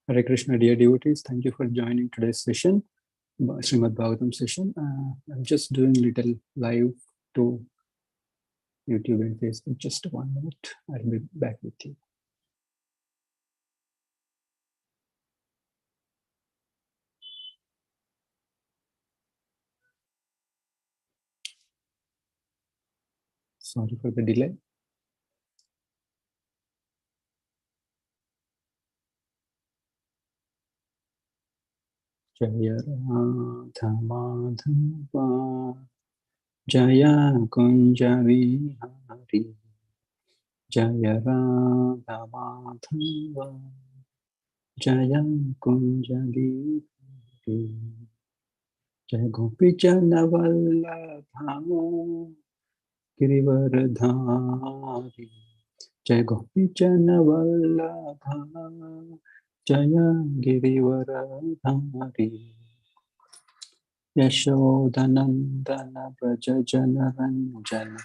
Hare Krishna, dear devotees. Thank you for joining today's session, Srimad Bhagavatam session. I'm just doing little live to YouTube and Facebook. Just 1 minute. I'll be back with you. Sorry for the delay. Jaya Radha Madhava Jaya Kunja Vihari Jaya Radha Madhava Jaya Kunja Vihari Jaya Gopi Jana Vallabha Girivaradhari Jaya Gopi Jana Vallabha Jaya Girivaradhari Yashodanandana Braja Jana Ranjana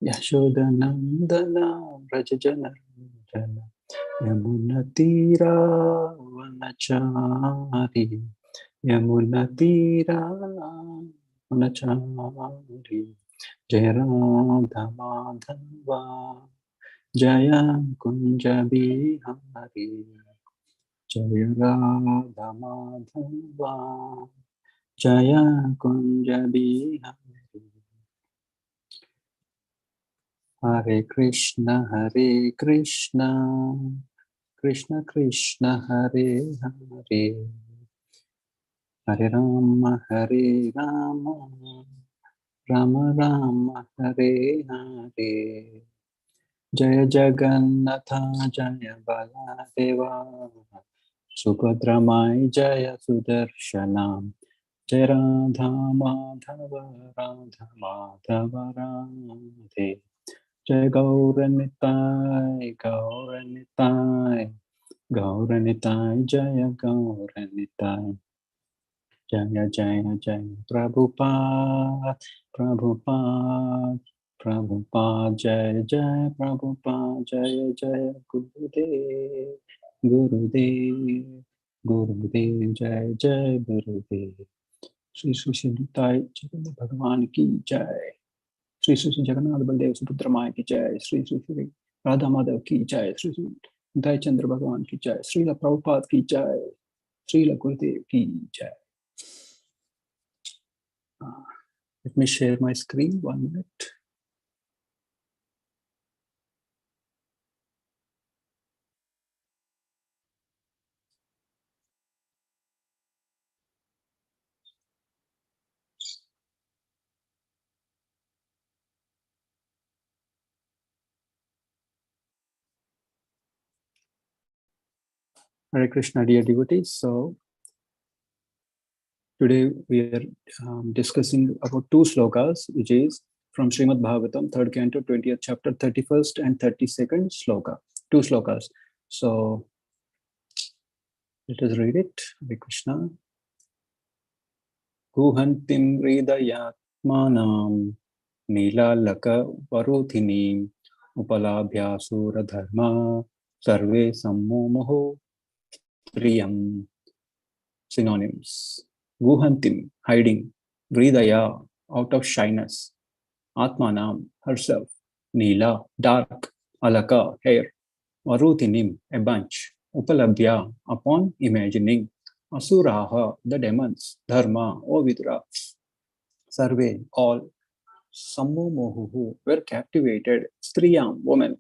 Yashodanandana Braja Jana Ranjana Yamunatira Vanachari Yamunatira Vanachari Jaya Radha Madhava Jaya Kunja Bihari Jaya Radha Madhava Jaya Kunja Bihari Hare Krishna Krishna Krishna Hare Hare Hare Rama Rama Rama Hare Hare Jaya Jagannatha Jaya Baladeva Subhadramai Jaya Sudarshanam Jaya Radha Madhava Radhe Jaya Gauranitai Jaya Gauranitai Jaya Jaya Jaya Prabhupada Jaya Jaya Prabhupada Jaya Jaya Gurudev Jaya Jaya Gurudev Sri Sri Nitai Chaitanya Bhagavan ki Jai Sri Sri Jagannath Baldev Subhadramaya ki Jai Sri Sri Radha Madhav ki Jai Sri Sri Nitai Chandra Bhagavan ki Jai Srila Prabhupada ki Jai Srila Gurudev ki Jai. Let me share my screen, 1 minute. Hare Krishna, dear devotees. So today we are discussing about 2 slokas, which is from Srimad Bhagavatam, 3rd canto, 20th chapter, 31st and 32nd sloka. 2 slokas. So let us read it. Hare Krishna. Guhantim Hridayatmanam Nilalaka Varuthinim Upalabhyasura Dharma Sarve Sammomoho Priyam. Synonyms. Guhantim, hiding. Hridaya, out of shyness. Atmanam, herself. Neela, dark. Alaka, hair. Varuthinim, a bunch. Upalabhya, upon imagining. Asuraha, the demons. Dharma, O Vidura. Sarve, all. Sammomohuhu, were captivated. Striyam, woman.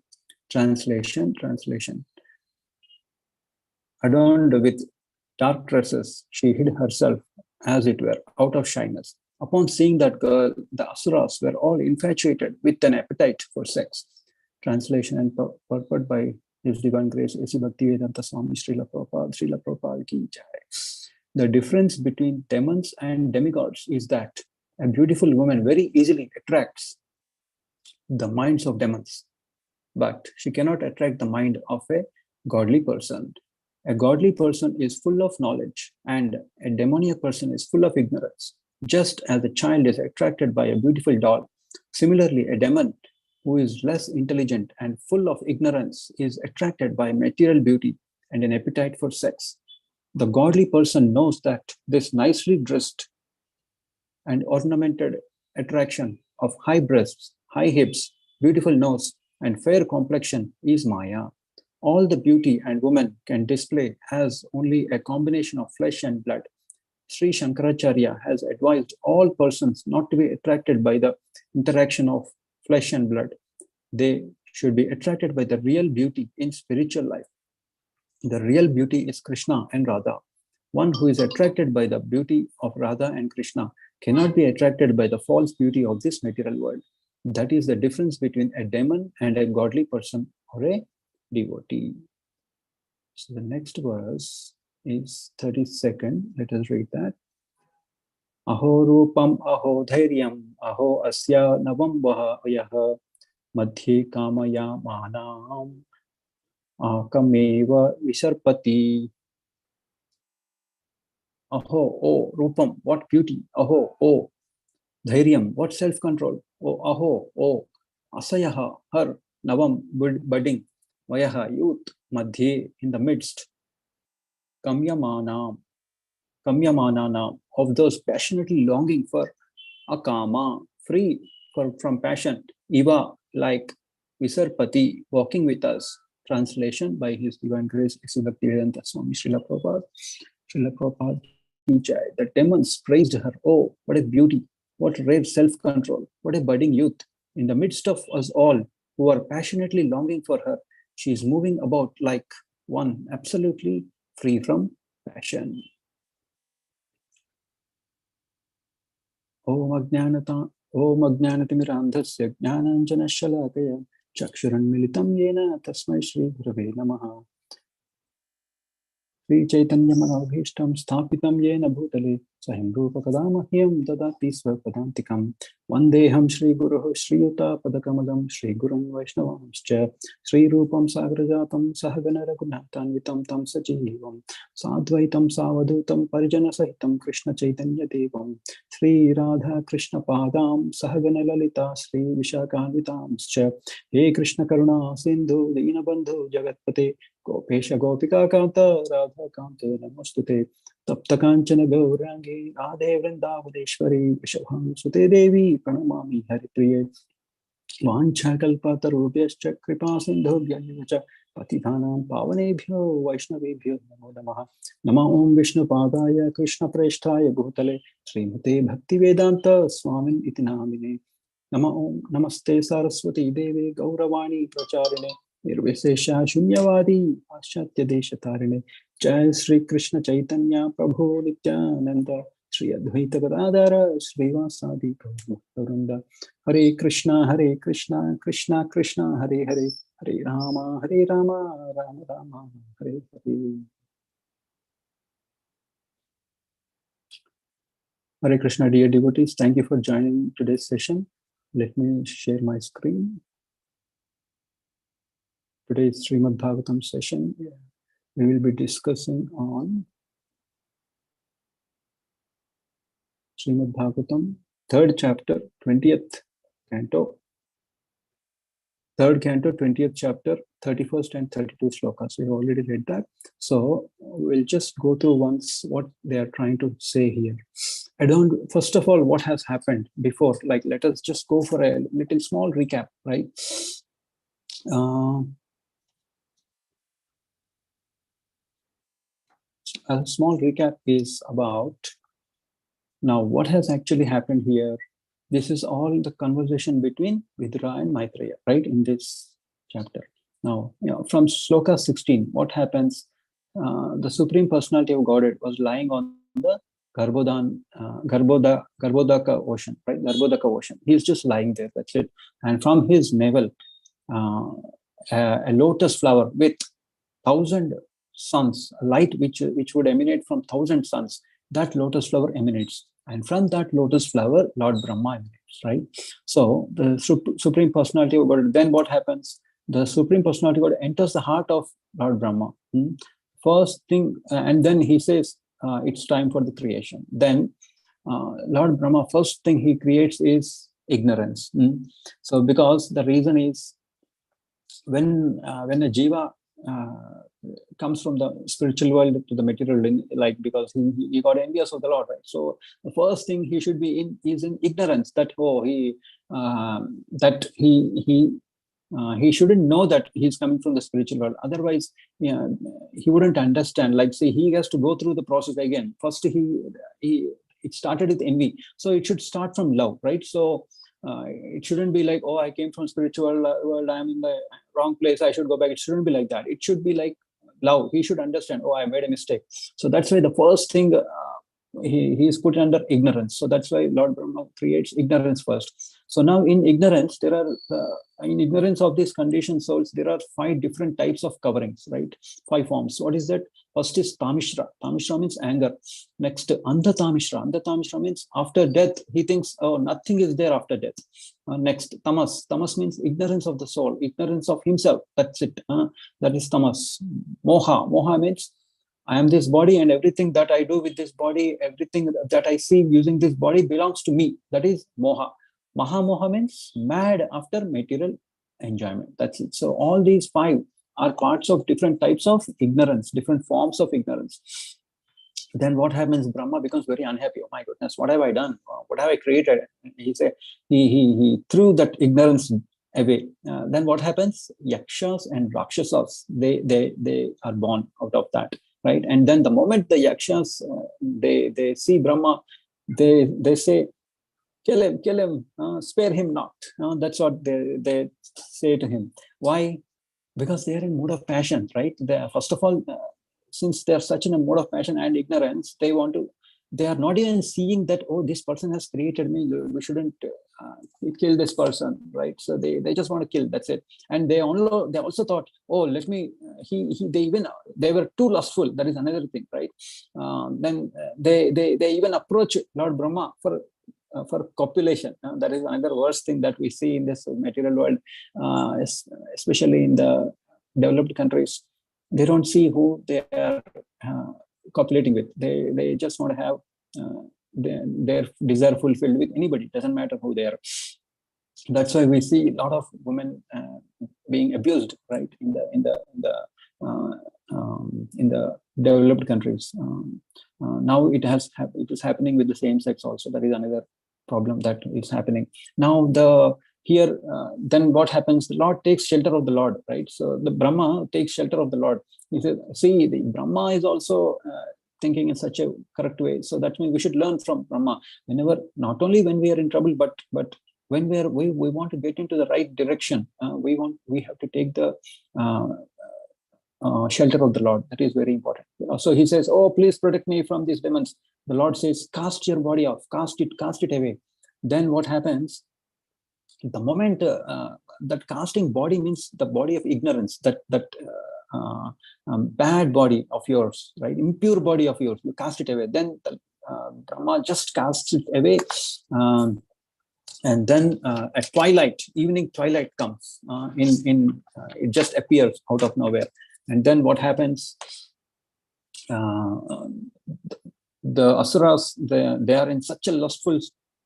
Translation. Adorned with dark dresses, she hid herself, as it were, out of shyness. Upon seeing that girl, the asuras were all infatuated with an appetite for sex. Translation and purport by His Divine Grace, A.C. Bhaktivedanta Swami Srila Prabhupada ki Jai. The difference between demons and demigods is that a beautiful woman very easily attracts the minds of demons, but she cannot attract the mind of a godly person. A godly person is full of knowledge and a demoniac person is full of ignorance. Just as a child is attracted by a beautiful doll, similarly, a demon who is less intelligent and full of ignorance is attracted by material beauty and an appetite for sex. The godly person knows that this nicely dressed and ornamented attraction of high breasts, high hips, beautiful nose, and fair complexion is Maya. All the beauty and woman can display has only a combination of flesh and blood. Sri Shankaracharya has advised all persons not to be attracted by the interaction of flesh and blood. They should be attracted by the real beauty in spiritual life. The real beauty is Krishna and Radha. One who is attracted by the beauty of Radha and Krishna cannot be attracted by the false beauty of this material world. That is the difference between a demon and a godly person or a devotee. So the next verse is 32nd. Let us read that. Aho rupam aho dhairyam aho asya navam vahayah madhye kamaya manam akameva visarpati. Aho, oh, rupam, what beauty. Aho, oh, dhairyam, what self-control. Oh, aho, oh, asayaha, her, navam, budding, vayaha, youth, madhye, in the midst, kamyamanam, of those passionately longing for akama, free from passion, iva, like Visarpati, walking with us. Translation by His Divine Grace, Bhaktivedanta Swami Srila Prabhupada. Srila Prabhupada, the demons praised her. Oh, what a beauty, what rare self-control, what a budding youth. In the midst of us all who are passionately longing for her, she is moving about like one absolutely free from passion. Om Ajnanatimirandhasya Jnananjana Shalakaya Chakshuranmilitam Yena Tasmai Shri Gurave Namaha. Sri Chaitanya Manabhishtam Sthapitam Yena Bhutale Sahim Rupa Kadamahyam Dadati Swapadantikam Vandeham Shri Guruh Shri Yuta Padakamadam Shri Gurum Vaishnavamscha Shri Rupam Sagrajatam Sahagana Raghunathan Vitam Tam Sajivam Sadvaitam Savadutam Parijana Sahitam Krishna Chaitanya Devam Sri Radha Krishna Padam Sahagana Lalita Sri Vishakhanvitamscha He Krishna Karuna Sindhu Dinabandhu Jagatpate Gopesha Gopika Kanta Radha Kanta Namostute Tapta Kanchana Gaurangi Radhe Vrindavadeshwari Vishabham Sute Devi Pranamami Haripriye Vancha Kalpatarubhyascha Kripa Sindhubhyacha Patithanam Pavanebhyo Vaishnavebhyo Namo Namaha Nama Om Vishnu Padaya Krishna Presthaya Bhutale Srimate Bhaktivedanta Swamin Iti Namine Nama Om Namaste Saraswati Devi Gauravani Pracharine Nirvishesha Shunyavadi Paschatya Deshatarine Jai Sri Krishna Chaitanya Prabhu Nityananda Sri Advaita Gadadhara Srivasadi Prabhu Hare Krishna Krishna Krishna Hare Hare Hare Rama Rama Rama Hare Hare. Hare Krishna, dear devotees, thank you for joining today's session. Let me share my screen. Today's Srimad Bhagavatam session, we will be discussing on Srimad Bhagavatam, 3rd chapter, 20th canto, 3rd canto, 20th chapter, 31st and 32 slokas. We've already read that. So we'll just go through once what they are trying to say here. First of all, what has happened before? Like, let us just go for a little small recap, right? A small recap is about now what has actually happened here. This is all the conversation between Vidura and Maitreya, right, in this chapter. Now, from sloka 16, what happens? The Supreme Personality of Godhead was lying on the Garbhodaka ocean, right? Garbhodaka ocean. He's just lying there, that's it. And from his navel, a lotus flower with 1,000 suns, a light which would emanate from 1,000 suns, that lotus flower emanates. And from that lotus flower, Lord Brahma emanates, right? So the Supreme Personality of God, then what happens? The Supreme Personality of God enters the heart of Lord Brahma. First thing, and then he says, it's time for the creation. Then Lord Brahma, first thing he creates is ignorance. So because the reason is when a jiva comes from the spiritual world to the material, like, because he got envious of the Lord, right? So the first thing he should be in is in ignorance, that he shouldn't know that he's coming from the spiritual world. Otherwise, yeah, he wouldn't understand. Like, say, he has to go through the process again. First, it started with envy, so it should start from love, right? So it shouldn't be like, oh, I came from spiritual world, I'm in the wrong place, I should go back. It shouldn't be like that. It should be like love. He should understand, oh, I made a mistake. So that's why the first thing, he is put under ignorance. So that's why Lord Brahma creates ignorance first. So now in ignorance, in ignorance of these conditioned souls, there are 5 different types of coverings, right? 5 forms. What is that? First is tamishra. Tamishra means anger. Next, andha tamishra. Andha tamishra means after death, he thinks, oh, nothing is there after death. Next, tamas. Tamas means ignorance of the soul, ignorance of himself. That's it. That is tamas. Moha. Moha means I am this body, and everything that I do with this body, everything that I see using this body belongs to me. That is moha. Mahamoha means mad after material enjoyment. That's it. So all these 5 are parts of different types of ignorance, different forms of ignorance. Then what happens? Brahma becomes very unhappy. Oh my goodness, what have I done? What have I created? He threw that ignorance away. Then what happens? Yakshas and Rakshasas, they are born out of that, right? And then the moment the Yakshas, they see Brahma, they say, kill him, spare him not. That's what they say to him. Why? Because they are in mood of passion, right? First of all, since they're such in a mode of passion and ignorance, they are not even seeing that, oh, this person has created me, we shouldn't kill this person, right? So they just want to kill, that's it. And they also thought, oh, let me, they were too lustful. That is another thing, right? Then they even approach Lord Brahma for copulation. That is another worst thing that we see in this material world, especially in the developed countries. They don't see who they are copulating with. They just want to have their desire fulfilled with anybody. It doesn't matter who they are. That's why we see a lot of women being abused, right, in the developed countries. Now it is happening with the same sex also. That is another problem that is happening now. Then what happens? The Lord takes shelter of the Lord, right? So the Brahma takes shelter of the Lord. He says, see, the Brahma is also thinking in such a correct way. So that means we should learn from Brahma. Not only when we are in trouble, but when we want to get into the right direction, we have to take the shelter of the Lord. That is very important. So he says, oh, please protect me from these demons. The Lord says, cast your body off, cast it away. Then what happens? The moment that casting body means the body of ignorance, that bad body of yours, right? Impure body of yours, you cast it away. Then Brahma just casts it away. And then at twilight, evening twilight comes. It just appears out of nowhere. And then what happens? The asuras, they are in such a lustful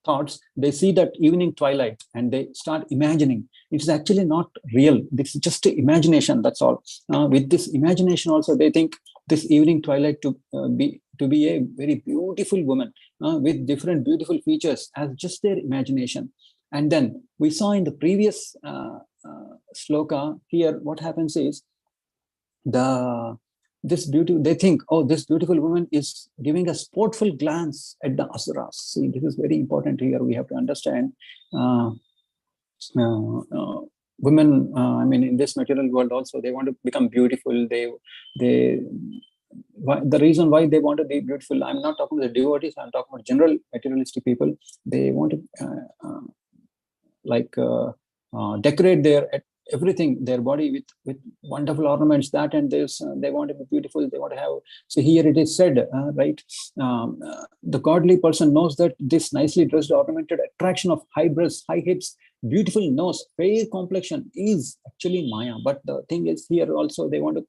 thoughts. They see that evening twilight and they start imagining. It's actually not real. This is just imagination. That's all. With this imagination, also they think this evening twilight to be a very beautiful woman with different beautiful features as just their imagination. And then we saw in the previous sloka here, what happens is they think, oh, this beautiful woman is giving a sportful glance at the asuras. See, this is very important here. We have to understand women, in this material world also, they want to become beautiful. The reason why they want to be beautiful, I'm not talking about the devotees, I'm talking about general materialistic people. They want to decorate everything, their body with wonderful ornaments, that and this. They want to be beautiful. They want to have. So here it is said, right? The godly person knows that this nicely dressed, ornamented attraction of high breasts, high hips, beautiful nose, fair complexion is actually Maya. But the thing is, here also they want to,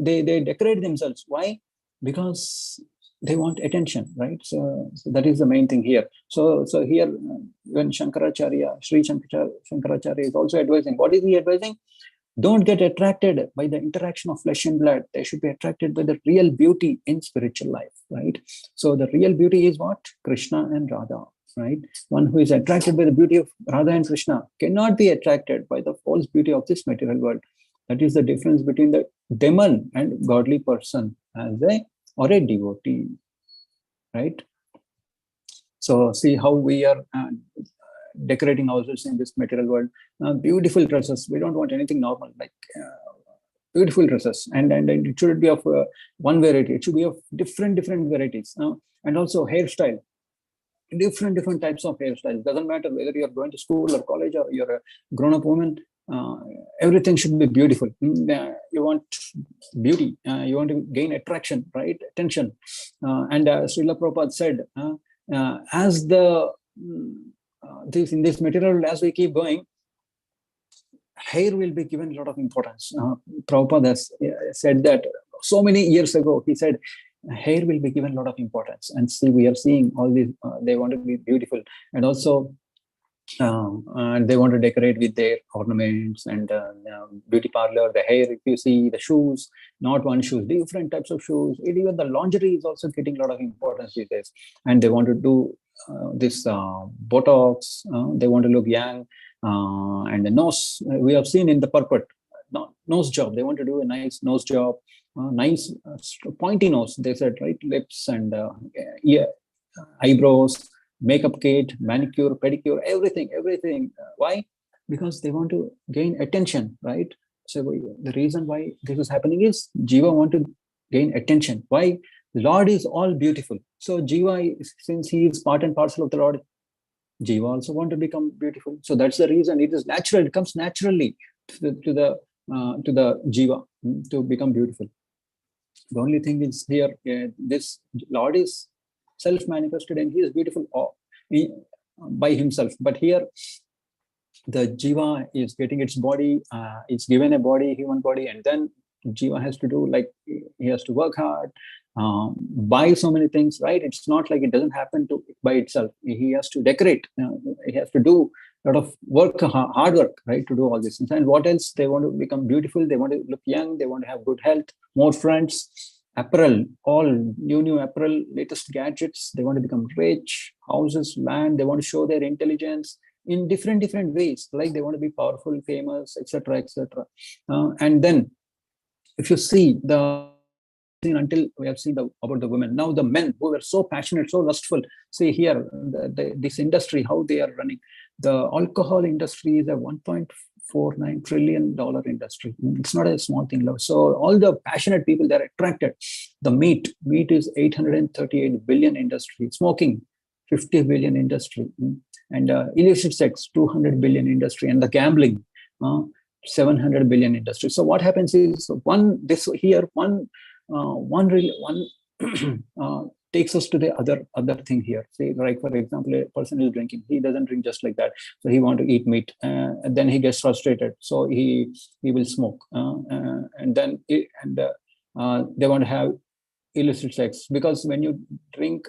they decorate themselves. Why? Because they want attention, right? So that is the main thing here. So here, when Sri Shankaracharya is also advising, what is he advising? Don't get attracted by the interaction of flesh and blood. They should be attracted by the real beauty in spiritual life, right? So the real beauty is what? Krishna and Radha, right? One who is attracted by the beauty of Radha and Krishna cannot be attracted by the false beauty of this material world. That is the difference between the demon and godly person as a devotee, right? So see how we are decorating ourselves in this material world. Beautiful dresses. We don't want anything normal, like beautiful dresses, and it should be of one variety. It should be of different varieties, and also hairstyle. Different types of hairstyles. Doesn't matter whether you're going to school or college or you're a grown-up woman. Everything should be beautiful. You want beauty. You want to gain attraction, right? Attention. And Srila Prabhupada said, as the in this material, as we keep going, hair will be given a lot of importance. Prabhupada has said that so many years ago. He said, hair will be given a lot of importance. And see, we are seeing all these, they want to be beautiful. And also, they want to decorate with their ornaments and beauty parlor, the hair, if you see, the shoes, not one shoes, different types of shoes. Even the lingerie is also getting a lot of importance these days. And they want to do this Botox, they want to look young. And the nose, we have seen in the purport, nose job, they want to do a nice nose job, nice pointy nose, they said, right? Lips and ear, eyebrows, makeup kit, manicure, pedicure, everything. Why? Because they want to gain attention, right? So the reason why this is happening is Jiva want to gain attention. Why? The Lord is all beautiful. So Jiva, since he is part and parcel of the Lord, Jiva also want to become beautiful. So that's the reason. It is natural. It comes naturally to the Jiva to become beautiful. The only thing is here, this Lord is self-manifested and he is beautiful by himself. But here, the Jiva is getting its body, it's given a body, human body, and then Jiva has to do, like, he has to work hard, buy so many things, right? It's not like it doesn't happen by itself. He has to decorate, he has to do a lot of work, hard work, right, to do all these things. And what else? They want to become beautiful, they want to look young, they want to have good health, more friends, apparel, all new apparel, latest gadgets. They want to become rich, houses, land. They want to show their intelligence in different ways, like they want to be powerful, famous, etc. And then if you see until we have seen about the women, now the men who were so passionate, so lustful. See here, this industry, how they are running. The alcohol industry is a $1.49 trillion industry. It's not a small thing. So all the passionate people, they're attracted. The meat is 838 billion industry. Smoking, 50 billion industry. And illicit sex, 200 billion industry. And the gambling, 700 billion industry. So what happens is one takes us to the other thing here. Say, like, for example, a person is drinking. He doesn't drink just like that. So he want to eat meat, and then he gets frustrated. So he will smoke, and then they want to have illicit sex, because when you drink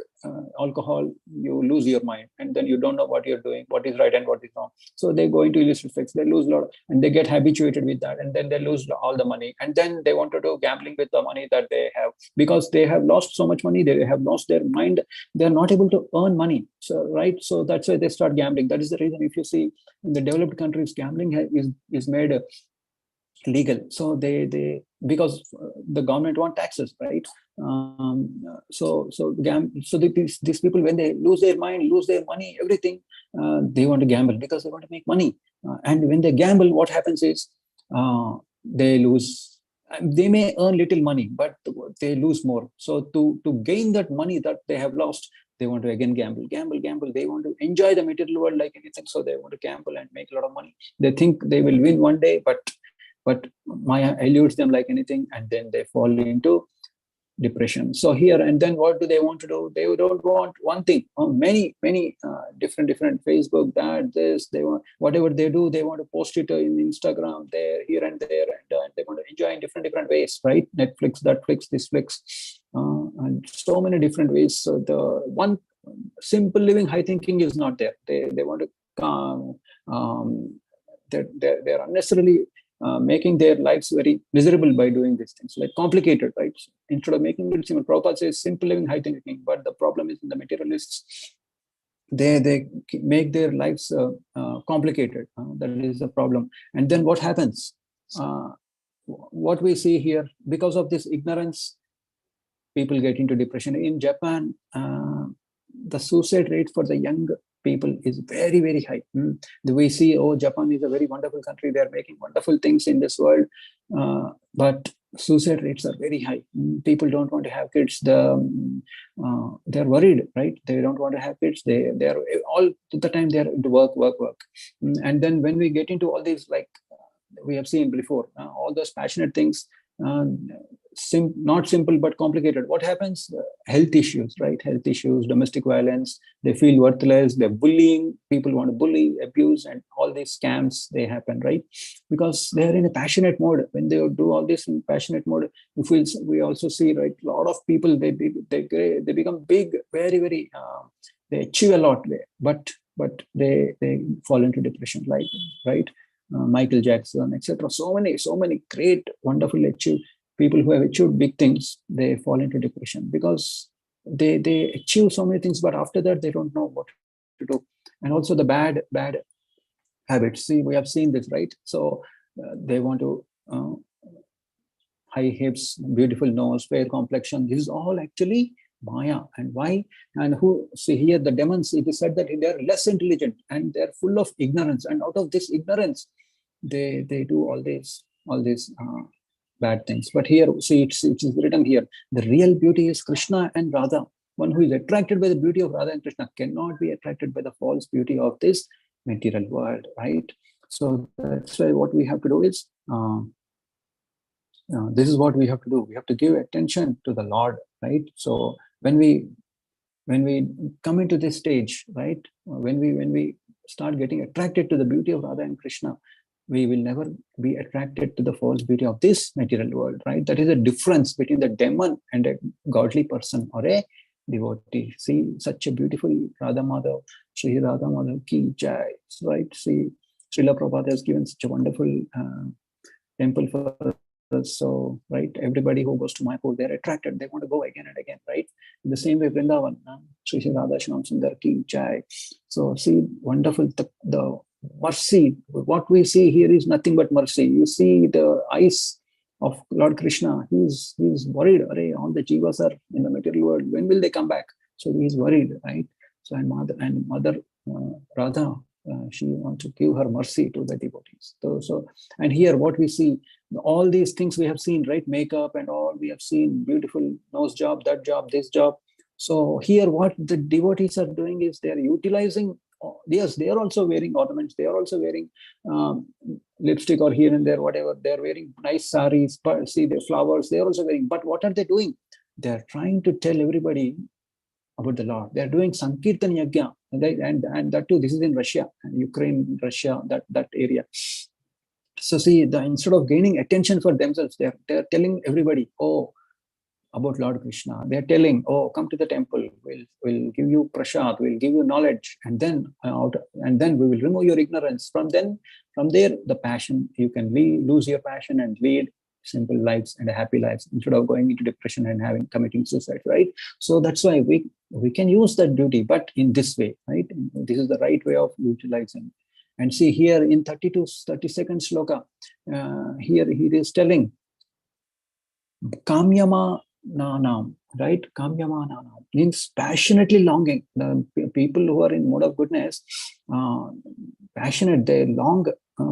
alcohol, you lose your mind, and then you don't know what you're doing, what is right and what is wrong. So they go into illicit sex, they lose a lot, and they get habituated with that, and then they lose all the money, and then they want to do gambling with the money that they have, because they have lost so much money, they have lost their mind, they're not able to earn money. So right, so that's why they start gambling. That is the reason, if you see in the developed countries, gambling is made legal. So they because the government want taxes, right? So these people, when they lose their mind, lose their money, everything, they want to gamble because they want to make money. And when they gamble, what happens is they lose. They may earn little money, but they lose more. So to gain that money that they have lost, they want to again gamble. They want to enjoy the material world like anything. So they want to gamble and make a lot of money. They think they will win one day, but Maya eludes them like anything, and then they fall into depression. So here, and then what do they want to do? They don't want one thing. Many different Facebook, that, this, they want, whatever they do, they want to post it in Instagram, there, here and there, and they want to enjoy in different ways, right? Netflix, that Flix, this Flix, and so many different ways. So the one simple living, high thinking is not there. They want to they're unnecessarily making their lives very miserable by doing these things, like complicated, right? Instead of making it simple, Prabhupada says simple living, high thinking. But the problem is in the materialists, they make their lives complicated. That is the problem. And then what happens? What we see here, because of this ignorance, people get into depression. In Japan, the suicide rate for the young people is very, very high. We see, oh, Japan is a very wonderful country. They're making wonderful things in this world. But suicide rates are very high. People don't want to have kids. They're worried, right? They don't want to have kids. They're all the time they're into work. And then when we get into all these, like we have seen before, all those passionate things, not simple but complicated. What happens? Health issues, right? Health issues, domestic violence. They feel worthless. They're bullying. People want to bully, abuse, and all these scams, they happen, right? Because they're in a passionate mode. When they do all this in passionate mode, we also see, right, a lot of people, they become big, very, very. They achieve a lot, but they fall into depression, like, right? Michael Jackson, etc. So many great, wonderful people who have achieved big things, they fall into depression because they achieve so many things, but after that they don't know what to do. And also the bad habits. See, we have seen this, right? So they want to high hips, beautiful nose, fair complexion. This is all actually Maya. And why? And who? See here, the demons, it is said that they are less intelligent and they're full of ignorance. And out of this ignorance, they do all these bad things. But here, see, it is written here, the real beauty is Krishna and Radha. One who is attracted by the beauty of Radha and Krishna cannot be attracted by the false beauty of this material world, right? So that's why what we have to do is, this is what we have to do. We have to give attention to the Lord, right? So when we come into this stage, right, when we start getting attracted to the beauty of Radha and Krishna, we will never be attracted to the false beauty of this material world, right? That is a difference between the demon and a godly person or a devotee. See, such a beautiful Radha Madhav, Sri Radha Madhav ki jai, right? See, Srila Prabhupada has given such a wonderful temple for us. So, right, everybody who goes to Mayapur, they're attracted. They want to go again and again, right? In the same way, Vrindavan, Sri Radha Shyam Sundar ki jai. So, see, wonderful, the mercy. What we see here is nothing but mercy. You see the eyes of Lord Krishna. He's worried. All the jivas are in the material world. When will they come back? So he's worried, right? So and mother Radha, she wants to give her mercy to the devotees. So and here what we see, all these things we have seen, right? Makeup and all, we have seen beautiful nose job, that job, this job. So here what the devotees are doing is they are utilizing. Yes, they are also wearing ornaments. They are also wearing lipstick or here and there, whatever. They're wearing nice saris, but see the flowers. They're also wearing. But what are they doing? They're trying to tell everybody about the Lord. They're doing Sankirtan Yajna, and that too. This is in Russia, Ukraine, Russia, that area. So see, instead of gaining attention for themselves, they're telling everybody, oh, about Lord Krishna. They're telling, oh, come to the temple. We'll give you prasad. We'll give you knowledge, and then we will remove your ignorance. From there, the passion, you can lose your passion and lead simple lives and happy lives instead of going into depression and committing suicide, right? So that's why we can use that beauty, but in this way, right? This is the right way of utilizing. And see here in 32nd sloka, here he is telling, Kamyama Nanam, right? Kamyama Nanam means passionately longing. The people who are in mode of goodness, passionate, they long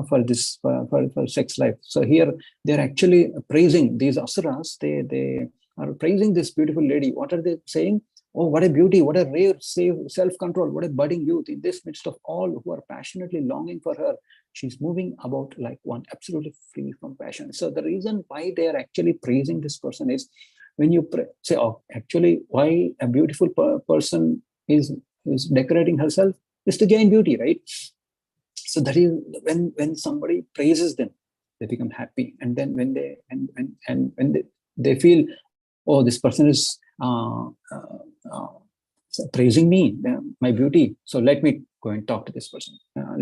for this, for sex life. So here they're actually praising these asuras. They are praising this beautiful lady. What are they saying? Oh, what a beauty, what a rare self-control, what a budding youth. In this midst of all who are passionately longing for her, she's moving about like one, absolutely free from passion. So the reason why they are actually praising this person is, when you say, oh, actually, why a beautiful person is decorating herself is to gain beauty, right? So that is when somebody praises them, they become happy. And then when they feel, oh, this person is praising me, my beauty, so let me go and talk to this person.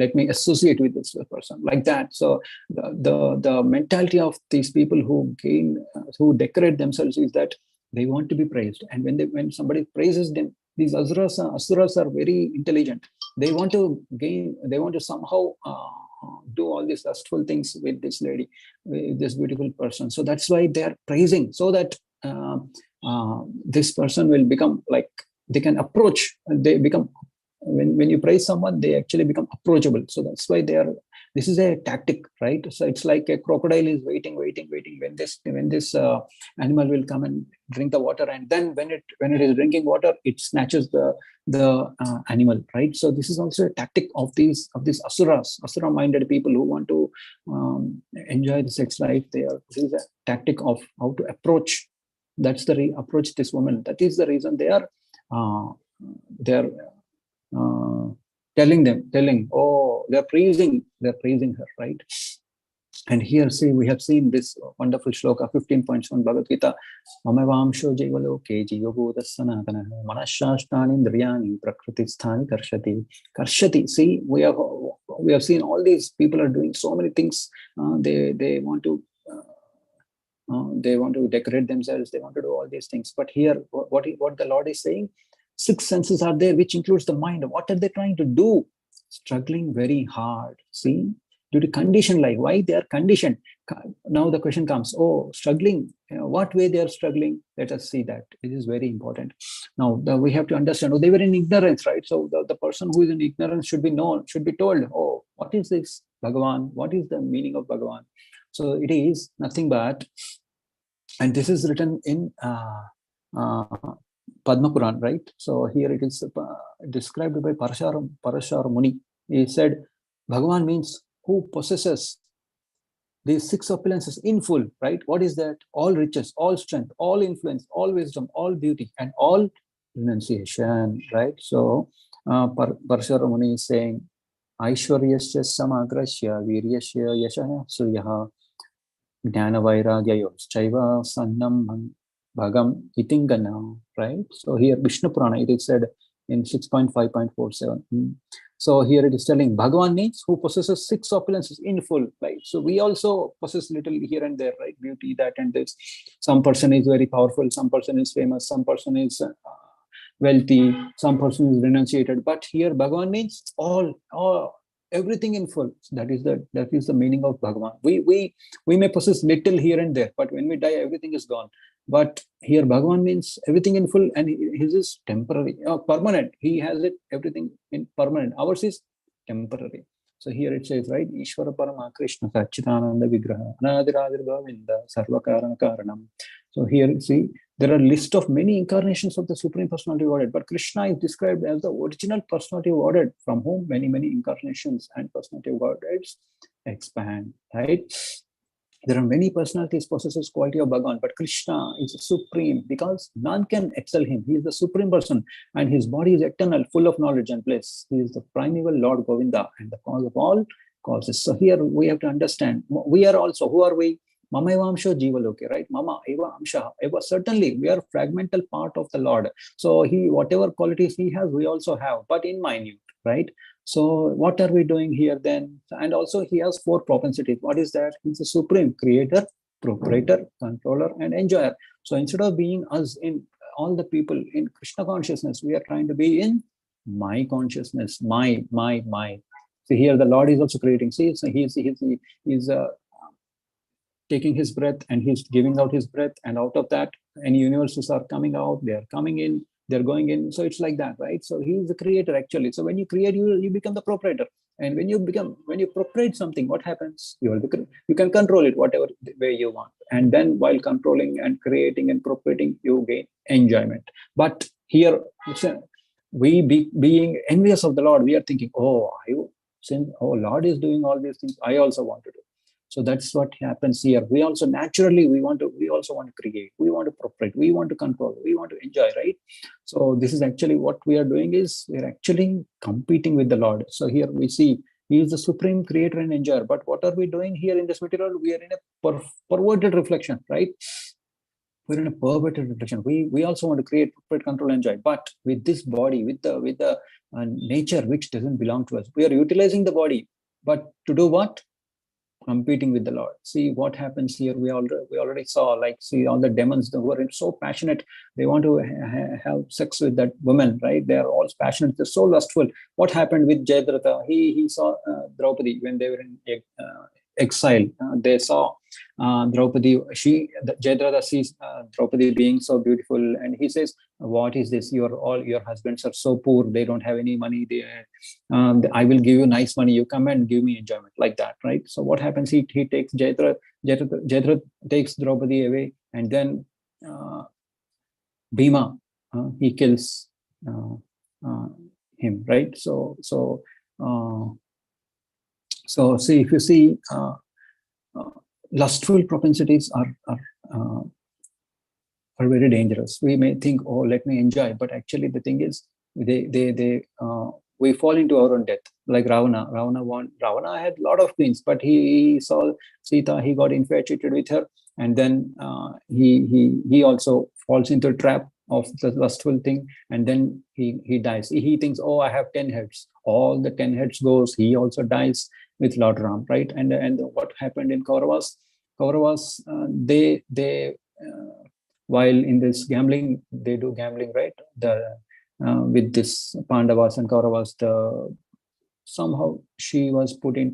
Let me associate with this person, like that. So the mentality of these people who decorate themselves is that they want to be praised. And when somebody praises them, these asuras are very intelligent. They want to somehow do all these lustful things with this lady, with this beautiful person. So that's why they are praising, so that this person will become like, they can approach, they become, when you praise someone, they actually become approachable. So that's why this is a tactic, right? So it's like a crocodile is waiting when this animal will come and drink the water, and then when it is drinking water, it snatches the animal, right? So this is also a tactic of these asura minded people who want to enjoy the sex life. This is a tactic of how to approach. That's the approach this woman. That is the reason they are telling, oh, they're praising her, right? And here, see, we have seen this wonderful shloka, 15.1 Bhagavad Gita. Mamavamsho jivaloke jiyobuddha sanatana manashashtani indriyani prakriti sthani karshati. See, we have seen all these people are doing so many things. They want to decorate themselves. They want to do all these things. But here, what the Lord is saying, 6 senses are there, which includes the mind. What are they trying to do? Struggling very hard. See, due to condition life. Why they are conditioned? Now the question comes, oh, struggling. What way they are struggling? Let us see that. It is very important. Now we have to understand, they were in ignorance, right? So the person who is in ignorance should be known, should be told, oh, what is this Bhagavan? What is the meaning of Bhagavan? So it is nothing but, and this is written in Padma Puran, right? So here it is described by Parashar Muni. He said, Bhagavan means who possesses these 6 opulences in full, right? What is that? All riches, all strength, all influence, all wisdom, all beauty, and all renunciation, right? So Parashar Muni is saying, Aishwaryasya samagrasya viryasya yashaya suryaha Jnana Vairagyayo Chaiva Sannam Bhagam Itingana, right? So here Vishnu Purana, it is said in 6.5.47. So here it is telling Bhagavan means who possesses 6 opulences in full, right? So we also possess little here and there, right? Beauty, that and this. Some person is very powerful, some person is famous, some person is wealthy, some person is renunciated. But here Bhagavan means all everything in full. That is the meaning of Bhagavan. We may possess little here and there, but when we die, everything is gone. But here Bhagavan means everything in full, and his is temporary, permanent. He has it everything in permanent. Ours is temporary. So here it says, right, Ishvara Parama Krishna Sachidananda Vigraha Anadiradir Govinda Sarvakarana Karanam. So here, see, there are a list of many incarnations of the Supreme Personality of Godhead, but Krishna is described as the original Personality of Godhead, from whom many incarnations and Personality of Godheads expand, right? There are many personalities possesses quality of Bhagavan, but Krishna is supreme because none can excel him. He is the supreme person, and his body is eternal, full of knowledge and bliss. He is the primeval Lord Govinda and the cause of all causes. So here we have to understand, we are also, who are we? Mama eva amsha jivaloke, right? Mama eva amsha. Eva, certainly we are fragmental part of the Lord. So whatever qualities he has, we also have, but in minute, right? So what are we doing here then? And also he has 4 propensities. What is that? He's a supreme creator, proprietor, controller, and enjoyer. So instead of being us in all the people in Krishna consciousness, we are trying to be in my consciousness, my. So here the Lord is also creating. See, so he's taking his breath and he's giving out his breath, and out of that, any universes are coming out, they are coming in, they're going in. So it's like that, right? So he's the creator actually. So when you create, you become the proprietor. And when you propriete something, what happens? You can control it whatever way you want. And then while controlling and creating and proprietating, you gain enjoyment. But here, being envious of the Lord, we are thinking, since Lord is doing all these things, I also want to do. So that's what happens here. We also naturally, we also want to create, we want to propriete, we want to control, we want to enjoy, right? So this is actually what we are doing, is we're actually competing with the Lord. So here we see he is the supreme creator and enjoyer. But what are we doing here in this material? We are in a perverted reflection, right? We're in a perverted reflection. We also want to create, control, enjoy, but with this body, with the nature which doesn't belong to us. We are utilizing the body, but to do what? Competing with the Lord. See what happens here. We already saw, like, see all the demons who are so passionate. They want to have sex with that woman, right? They are all passionate. They're so lustful. What happened with Jayadratha? He saw Draupadi when they were in exile. They saw Draupadi. Jayadratha sees Draupadi being so beautiful, and he says, "What is this? Your husbands are so poor. They don't have any money. I will give you nice money. You come and give me enjoyment," like that, right? So what happens? He takes Jayadratha takes Draupadi away, and then Bhima, he kills him, right? See, if you see, lustful propensities are very dangerous. We may think, oh, let me enjoy, but actually the thing is, we fall into our own death. Like Ravana. Ravana had a lot of queens, but he saw Sita, he got infatuated with her, and then he also falls into a trap of the lustful thing, and then he dies. He thinks, oh, I have 10 heads. All the 10 heads goes. He also dies with Lord Ram, right? And what happened in Kauravas? They while in this gambling, they do gambling, right? With this Pandavas and Kauravas, somehow she was put in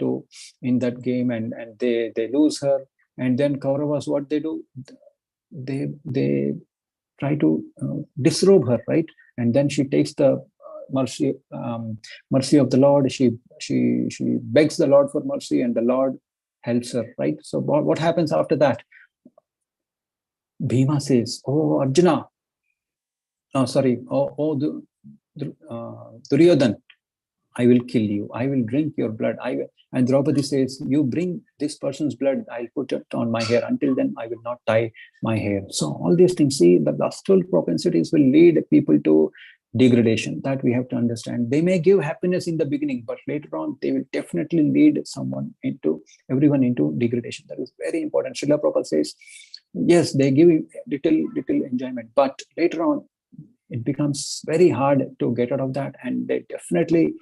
that game, and they lose her. And then Kauravas, what they do? They try to disrobe her, right? And then she takes the mercy of the Lord. She begs the Lord for mercy, and the Lord helps her, right? So what happens after that? Bhima says, "Oh, Arjuna, Duryodhan, I will kill you. I will drink your blood. And Draupadi says, you bring this person's blood, I'll put it on my hair. Until then, I will not dye my hair." So all these things, see, the lustful propensities will lead people to degradation. That we have to understand. They may give happiness in the beginning, but later on, they will definitely lead everyone into degradation. That is very important. Srila Prabhupada says, yes, they give little enjoyment, but later on, it becomes very hard to get out of that, and they definitely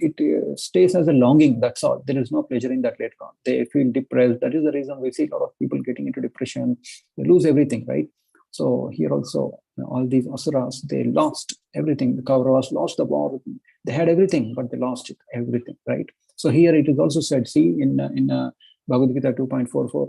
it stays as a longing. That's all. There is no pleasure in that later on. They feel depressed. That is the reason we see a lot of people getting into depression. They lose everything, right? So here also, all these asuras, they lost everything. The Kauravas lost the war. They had everything, but they lost everything, right? So here it is also said, see, in Bhagavad Gita 2.44,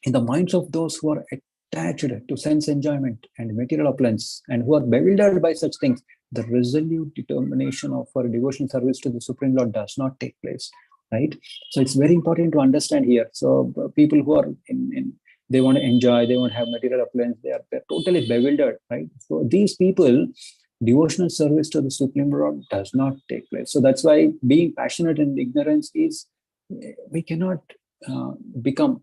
in the minds of those who are attached to sense enjoyment and material opulence, and who are bewildered by such things, the resolute determination of our devotional service to the Supreme Lord does not take place, right? So it's very important to understand here. So people who are they want to enjoy, they want to have material opulence, they're totally bewildered, right? So these people, devotional service to the Supreme Lord does not take place. So that's why being passionate in ignorance is, we cannot become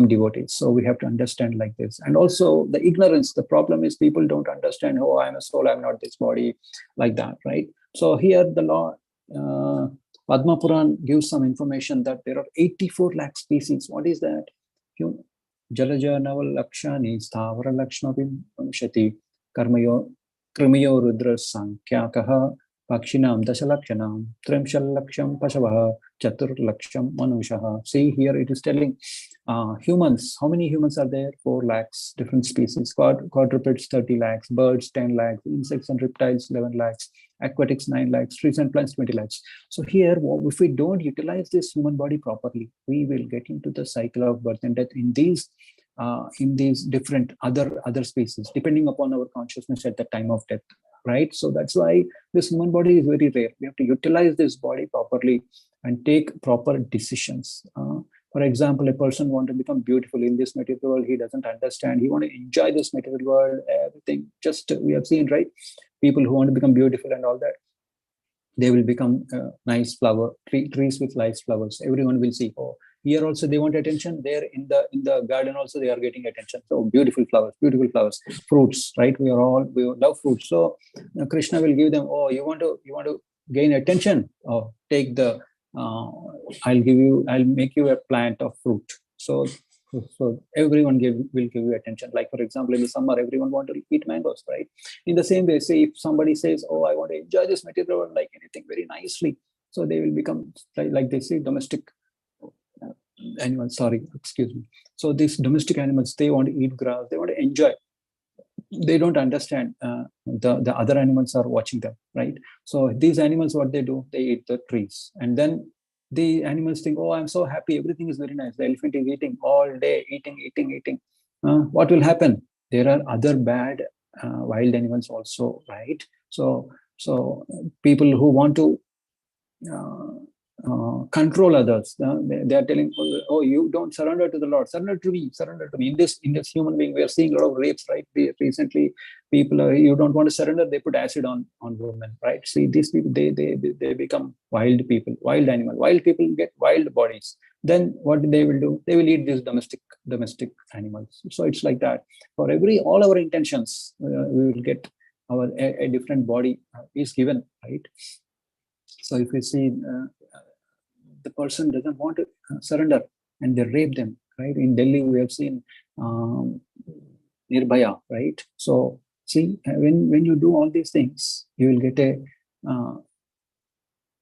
devotees. So we have to understand like this. And also the ignorance, the problem is people don't understand, oh, I'm a soul, I'm not this body, like that, right? So here the law, Padma Puran gives some information that there are 84 lakh species. What is that? Jalaja Naval Lakshani Stavara Lakshmapim Shati Karmayo Krimiyo Rudra Sankhya Pakshinam Dasalakshanam Trimshal Pasavaha Chatur Laksham Manushaha. See, here it is telling humans. How many humans are there? 4 lakhs, different species. Quadrupeds 30 lakhs, birds 10 lakhs, insects and reptiles 11 lakhs, aquatics 9 lakhs, trees and plants 20 lakhs. So here, if we don't utilize this human body properly, we will get into the cycle of birth and death in these different other species, depending upon our consciousness at the time of death, right? So that's why this human body is very rare. We have to utilize this body properly and take proper decisions. For example, a person wants to become beautiful in this material world. He doesn't understand. He wants to enjoy this material world, everything. Just we have seen, right? People who want to become beautiful and all that, they will become nice flower trees with nice flowers. Everyone will see. Oh, here also they want attention. There in the garden also they are getting attention. So beautiful flowers, fruits, right? We love fruits. So Krishna will give them. Oh, you want to gain attention? Oh, take the I'll make you a plant of fruit. So everyone will give you attention. Like, for example, in the summer, everyone want to eat mangoes, right? In the same way, say if somebody says, oh, I want to enjoy this material world like anything very nicely, so they will become like they say domestic animals. Sorry, excuse me. So these domestic animals, they want to eat grass, they want to enjoy. They don't understand the other animals are watching them, right? So these animals, what they do, they eat the trees, and then the animals think, oh, I'm so happy, everything is very nice. The elephant is eating all day, eating. What will happen? There are other bad wild animals also, right? So people who want to uh, control others. They are telling, oh, you don't surrender to the Lord, surrender to me, surrender to me. In this human being, we are seeing a lot of rapes, right? Recently, people, you don't want to surrender, they put acid on women, right? See, these people, they become wild people, wild animal. Wild people get wild bodies. Then what they will do? They will eat these domestic animals. So it's like that. For all our intentions, we will get a different body is given, right? So if you see the person doesn't want to surrender and they rape them, right? In Delhi, we have seen Nirbhaya, right? So see, when you do all these things, you will get a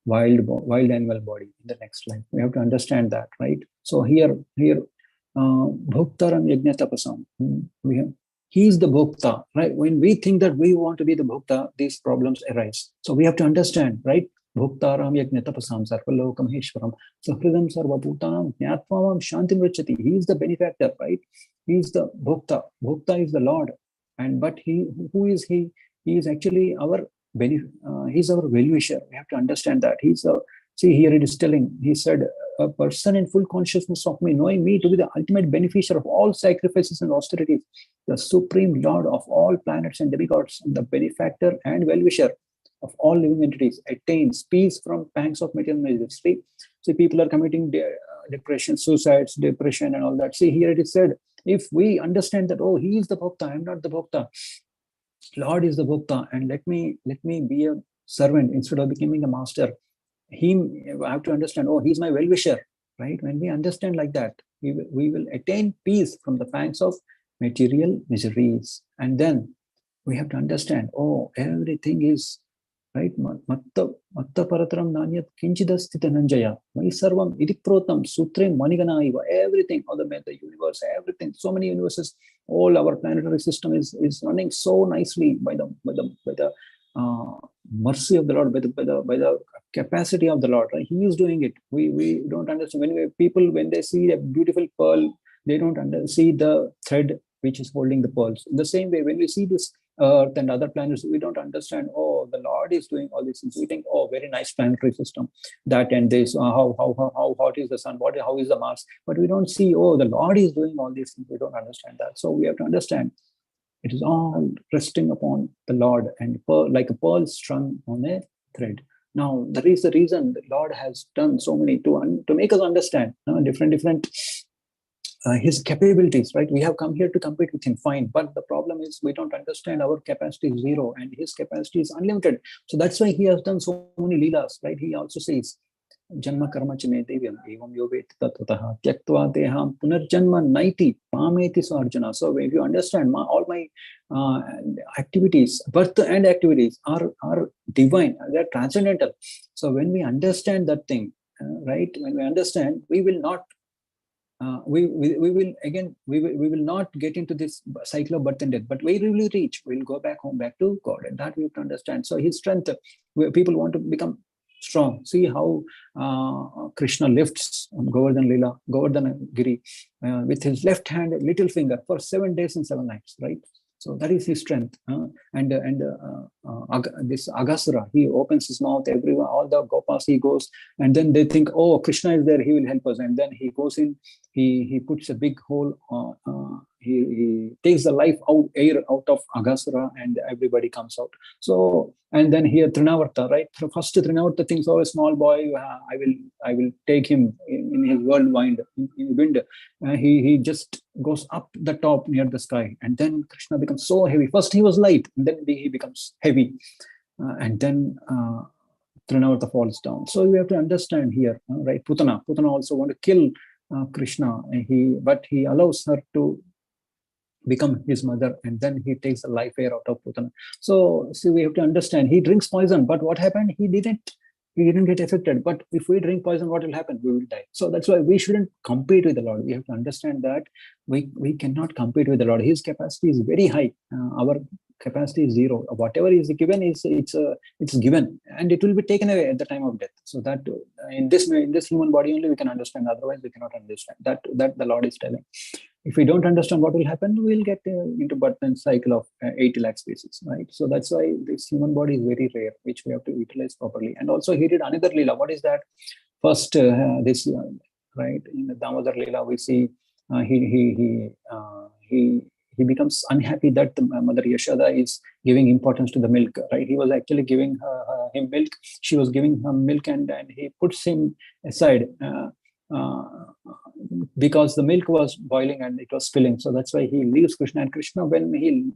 wild animal body in the next life. We have to understand that, right? So here, Bhuktaram Yajna Tapasam. He is the Bhukta, right? When we think that we want to be the Bhukta, these problems arise. So we have to understand, right? Bhuktaram Yajna Tapasam Sarvalokam Heshwaram Sahridam Sarvabhutanam Jnatvavam Shantim Richati. He is the benefactor, right? He is the Bhukta. Bhukta is the Lord. But who is he? He is actually our he's our well-wisher. We have to understand that. See, here it is telling, he said, a person in full consciousness of me, knowing me to be the ultimate beneficiary of all sacrifices and austerities, the supreme Lord of all planets and demigods, and the benefactor and well-wisher of all living entities, attains peace from pangs of material misery. See, people are committing depression, suicides, depression, and all that. See, here it is said, if we understand that, oh, he is the Bhakta, I'm not the Bhakta, Lord is the Bhakta, and let me be a servant instead of becoming a master. I have to understand, oh, he's my well-wisher, right? When we understand like that, we will attain peace from the pangs of material miseries. And then we have to understand, oh, everything is, right? Matta parataram nanyat kinchidastita nanjaya. Mai sarvam idiprotam sutre manigana iva. Everything, all the universe, everything, so many universes, all our planetary system is running so nicely by the mercy of the Lord, by the capacity of the Lord. Right? He is doing it. We don't understand. When they see a beautiful pearl, they don't see the thread which is holding the pearls. In the same way, when we see this Earth and other planets, we don't understand, oh, the Lord is doing all these things. We think, oh, very nice planetary system, that and this, how hot is the sun, how is the Mars, but we don't see, oh, the Lord is doing all these things. We don't understand that. So we have to understand it is all resting upon the Lord, and like a pearl strung on a thread. Now, that is the reason the Lord has done so many to make us understand different his capabilities, right? We have come here to compete with him, fine. But the problem is we don't understand our capacity is zero and his capacity is unlimited. So that's why he has done so many leelas, right? He also says, Janma karma chame devyam evam yovet tattvatah tyaktva deham punarjanma naiti pameti sarjana. So if you understand, all my activities, birth and activities are divine, they're transcendental. So when we understand that thing, right? When we understand, we will not we will not get into this cycle of birth and death, but where will we reach? We'll go back home, back to God, and that we have to understand. So his strength, people want to become strong. See how Krishna lifts Govardhan Giri with his left hand, little finger, for 7 days and 7 nights, right? So that is his strength. This Aghasura, he opens his mouth, everyone, all the Gopas, he goes, and then they think, oh, Krishna is there, he will help us. And then he goes in, he puts a big hole, he takes the air out of Aghasura, and everybody comes out. So, and then here Trinavarta, right? First Trinavarta thinks, oh, a small boy, I will take him in his whirlwind, in wind. He just goes up the top near the sky, and then Krishna becomes so heavy. First he was light, and then he becomes heavy, and then Trinavarta falls down. So we have to understand here, right? Putana also want to kill Krishna, but he allows her to become his mother, and then he takes the life air out of Putana. So we have to understand, he drinks poison, but what happened? He didn't get affected. But if we drink poison, what will happen? We will die. So that's why we shouldn't compete with the Lord. We have to understand that we cannot compete with the Lord. His capacity is very high. Our capacity is zero. Whatever is given it's given, and it will be taken away at the time of death. So that in this human body only we can understand. Otherwise, we cannot understand. That the Lord is telling. If we don't understand what will happen, we'll get into birth and cycle of 80 lakh species, right? So that's why this human body is very rare, which we have to utilize properly. And also he did another Leela. What is that? First, right, in the Damodar Leela, we see he becomes unhappy that the mother Yashoda is giving importance to the milk, right? He was actually giving him milk. She was giving him milk, and he puts him aside. Because the milk was boiling and it was spilling, so that's why he leaves Krishna. And Krishna, when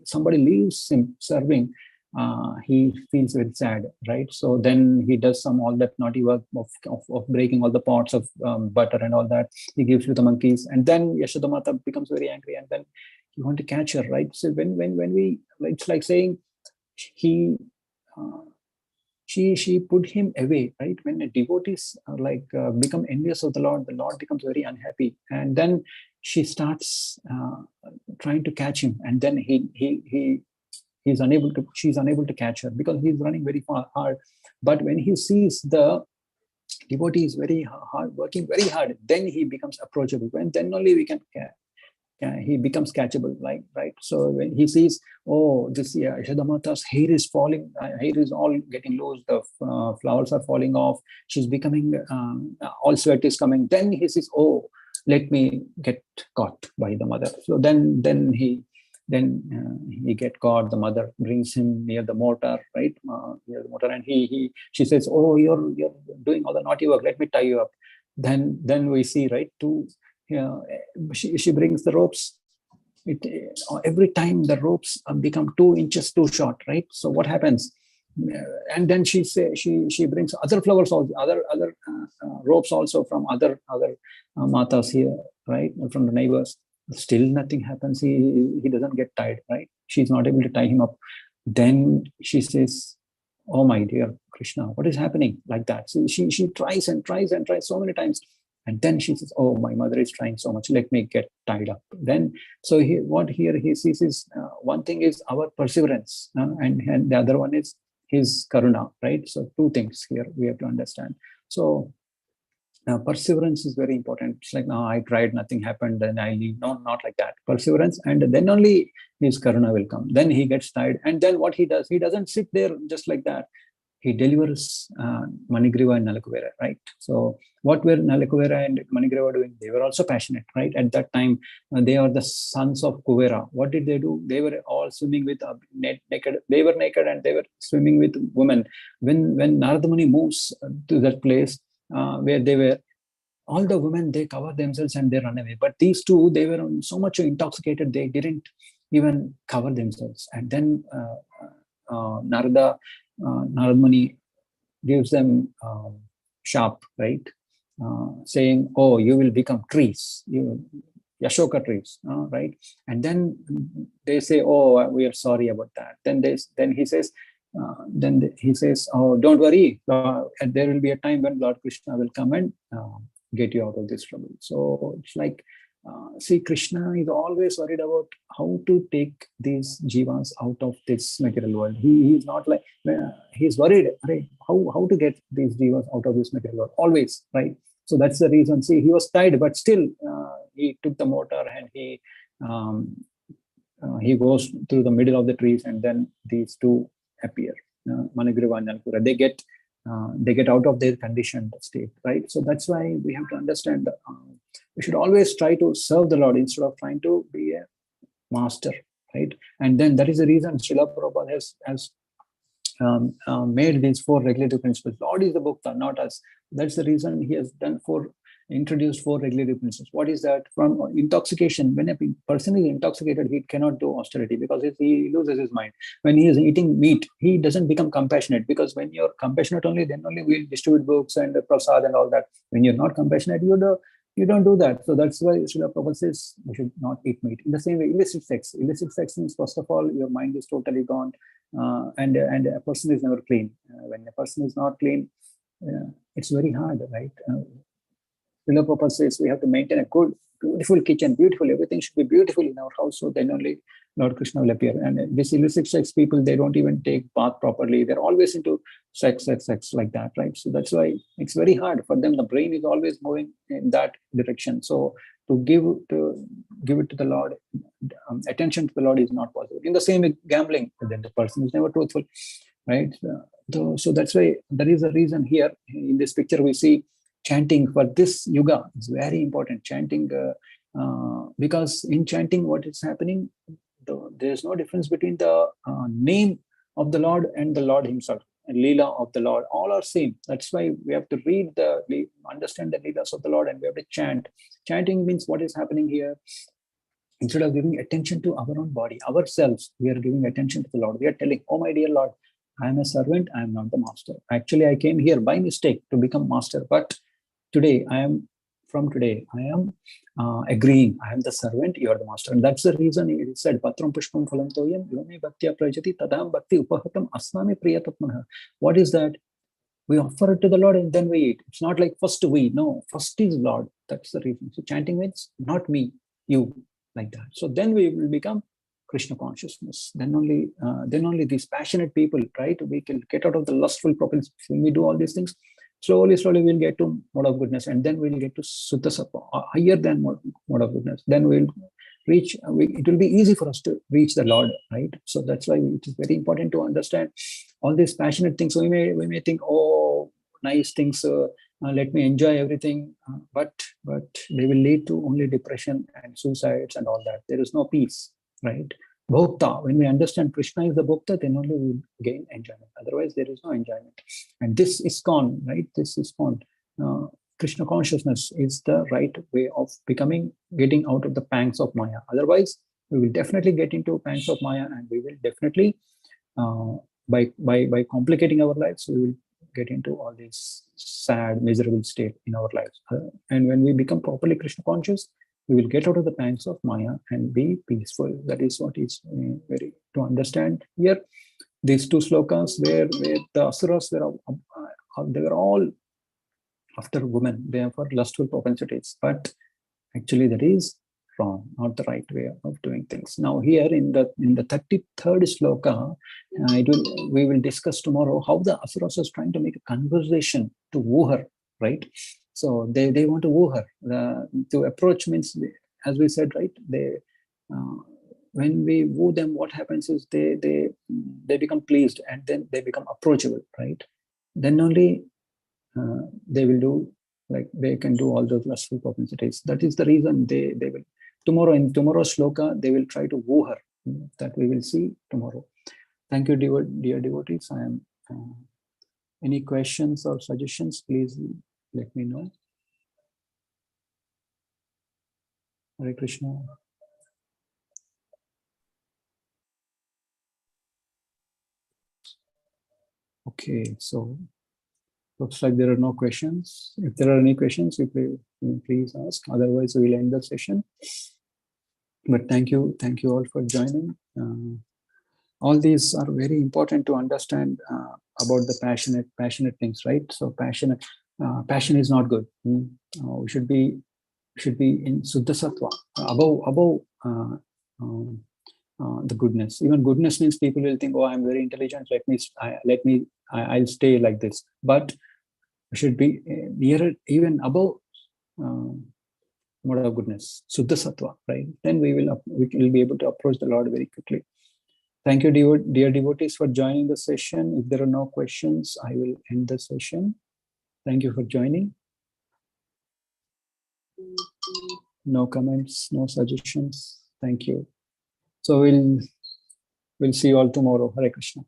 somebody leaves him serving, he feels very sad, right? So then he does all that naughty work of breaking all the pots of butter and all that. He gives to the monkeys, and then Yashoda Mata becomes very angry, and then you want to catch her, right? So when we, it's like saying he. She put him away, right? When devotees become envious of the Lord becomes very unhappy, and then she starts trying to catch him, and then she's unable to catch her because he's running very hard. But when he sees the devotee is very hard, working very hard, then he becomes approachable, and then only we can he becomes catchable, right? So when he sees, oh, this Yashoda Mata's hair is falling, hair is all getting loose, the flowers are falling off, she's becoming, all sweat is coming, then he says, oh, let me get caught by the mother. So then he get caught. The mother brings him near the mortar, right? Near the mortar, and she says, oh, you're doing all the naughty work, let me tie you up. Then we see, right, she brings the ropes. Every time the ropes become 2 inches too short, right? So what happens? And then she brings other flowers, also other ropes also from other matas here, right, from the neighbors. Still nothing happens. He doesn't get tied, right? She's not able to tie him up. Then she says, oh my dear Krishna, what is happening? Like that. So she tries and tries and tries so many times. And then she says, oh, my mother is trying so much, let me get tied up. Then, so what he sees is, one thing is our perseverance, and the other one is his karuna, right? So 2 things here we have to understand. So perseverance is very important. It's like, no, I tried, nothing happened, then I leave. No, not like that. Perseverance, and then only his karuna will come. Then he gets tied, and then what he does, he doesn't sit there just like that. He delivers Manigriva and Nalakuvera, right? So what were Nalakuvera and Manigriva doing? They were also passionate, right? At that time, they are the sons of Kuvera. What did they do? They were all swimming with naked. They were naked and they were swimming with women. When Narada Muni moves to that place where they were, all the women, they cover themselves and they run away. But these two, they were so much intoxicated, they didn't even cover themselves. And then Narada Muni gives them sharp, right? Saying, oh, you will become trees, Yashoka trees, right? And then they say, oh, we are sorry about that. Then he says, oh, don't worry, there will be a time when Lord Krishna will come and get you out of this trouble. So it's like, see, Krishna is always worried about how to take these jivas out of this material world. He's not like, he's worried, right? How to get these jivas out of this material world, always, right? So that's the reason. See, he was tied, but still he took the mortar and he goes through the middle of the trees, and then these two appear, Manigriva and Nalakuvera. They get out of their conditioned state, right? So that's why we have to understand that we should always try to serve the Lord instead of trying to be a master, right? And then that is the reason Srila Prabhupada has made these 4 regulative principles. Lord is the Bhokta, not us. That's the reason he has done 4 introduced 4 regulatory principles. What is that? From intoxication, when a person is intoxicated, he cannot do austerity because he loses his mind. When he is eating meat, he doesn't become compassionate, because when you're compassionate only, then only we'll distribute books and prasad and all that. When you're not compassionate, you don't do that. So that's why Srila Prabhupada says you should not eat meat. In the same way, illicit sex. Illicit sex means, first of all, your mind is totally gone, and a person is never clean. When a person is not clean, it's very hard, right? Srila Prabhupada says we have to maintain a good, beautiful kitchen, beautiful, everything should be beautiful in our house, so then only Lord Krishna will appear. And these illicit sex people, they don't even take bath properly. They're always into sex like that, right? So that's why it's very hard for them. The brain is always moving in that direction. So to give it to the Lord, attention to the Lord is not possible. In the same way, gambling, then the person is never truthful, right? So that's why there is a reason here. In this picture, we see chanting for this yuga is very important. Chanting, because in chanting, what is happening? There's no difference between the name of the Lord and the Lord himself. And Leela of the Lord, all are same. That's why we have to understand the Leelas of the Lord, and we have to chant. Chanting means what is happening here. Instead of giving attention to our own body, ourselves, we are giving attention to the Lord. We are telling, oh my dear Lord, I am a servant, I am not the master. Actually, I came here by mistake to become master, but today I am agreeing, I am the servant, you are the master. And that's the reason it said, Patram Pushpam Phalam Toyam, Yome Bhaktya Prajati, Tadam Bhakti Upahatam Asnami Priyatatmana. What is that? We offer it to the Lord and then we eat. It's not like first we, no, first is Lord. That's the reason. So chanting means not me, you, like that. So then we will become Krishna consciousness. Then only these passionate people, right? We can get out of the lustful propensity. When we do all these things, slowly we'll get to mode of goodness, and then we'll get to Suddha Sattva, higher than mode of goodness. Then we'll reach, it will be easy for us to reach the Lord, right? So that's why it is very important to understand all these passionate things. So we may think, oh, nice things, let me enjoy everything, but they will lead to only depression and suicides and all that. There is no peace, right? Bhokta, when we understand Krishna is the Bhokta, then only we will gain enjoyment. Otherwise, there is no enjoyment. And this ISKCON, right? This ISKCON, Krishna consciousness is the right way of getting out of the pangs of Maya. Otherwise, we will definitely get into pangs of Maya, and we will definitely, by complicating our lives, we will get into all these sad, miserable state in our lives. And when we become properly Krishna conscious, we will get out of the pangs of Maya and be peaceful. That is what is very to understand here. These 2 slokas where the asuras they were all after women, they are for lustful propensities, but actually that is wrong, not the right way of doing things. Now here in the 33rd sloka, we will discuss tomorrow how the asuras is trying to make a conversation to woo her, right? So they want to woo her. To approach means, as we said, right? When we woo them, what happens is they become pleased, and then they become approachable, right? Then only they will do, like they can do all those lustful propensities. That is the reason they will in tomorrow's shloka they will try to woo her. That we will see tomorrow. Thank you, dear devotees. I am any questions or suggestions, please let me know. Hare Krishna. Okay, so looks like there are no questions. If there are any questions, please ask. Otherwise, we will end the session. But thank you all for joining. All these are very important to understand about the passionate things, right? So passion is not good. We should be in Suddha Sattva, above the goodness. Even goodness means people will think, oh, I'm very intelligent. I'll stay like this. But we should be nearer, even above mode of goodness, Suddha Sattva, right? Then we will be able to approach the Lord very quickly. Thank you, dear devotees, for joining the session. If there are no questions, I will end the session. Thank you for joining. No comments, no suggestions. Thank you. So we'll see you all tomorrow. Hare Krishna.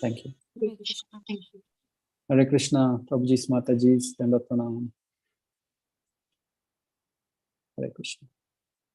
Thank you. Hare Krishna. Thank you. Hare Krishna. Prabhuji's Mataji's Dandat Pranam. Hare Krishna.